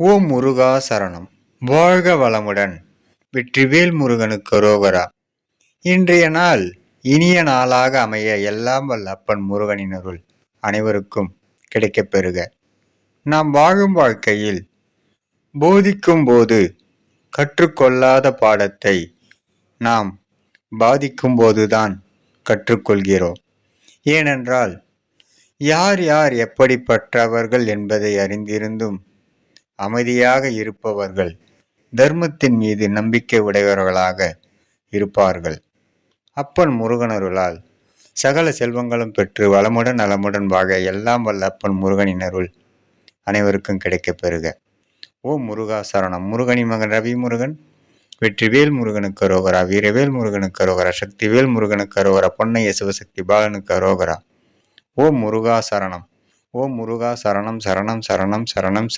ஓம் முருகா சரணம். வாழ்க வளமுடன். வெற்றிவேல் முருகனுக்கு அரோகரா. இன்றைய நாள் இனிய நாளாக அமைய எல்லாம் வல்ல அப்பன் முருகனின் அருள் அனைவருக்கும் கிடைக்கப் பெறுக. நாம் வாழும் வாழ்க்கையில் போதிக்கும் போது கற்றுக்கொள்ளாத பாடத்தை நாம் பாதிக்கும் போதுதான் கற்றுக்கொள்கிறோம். ஏனென்றால் யார் யார் எப்படிப்பட்டவர்கள் என்பதை அறிந்திருந்தும் அமைதியாக இருப்பவர்கள் தர்மத்தின் மீது நம்பிக்கை உடையவர்களாக இருப்பார்கள். அப்பன் முருகனருளால் சகல செல்வங்களும் பெற்று வளமுடன் நலமுடன் வாழ எல்லாம் வல்ல அப்பன் முருகனின் அருள் அனைவருக்கும் கிடைக்கப் பெறுக. ஓம் முருகா சரணம். முருகனின் மகன் ரவி முருகன். வெற்றிவேல் முருகனுக்கு அரோகரா. வீரவேல் முருகனுக்கு அரோகரா. சக்திவேல் முருகனுக்கு அரோகரா. பொன்னைய சிவசக்தி பாலனுக்கு அரோகரா. ஓம் முருகா சரணம். ஓம் முருகா சரணம் சரணம் சரணம் சரணம் சரணம்.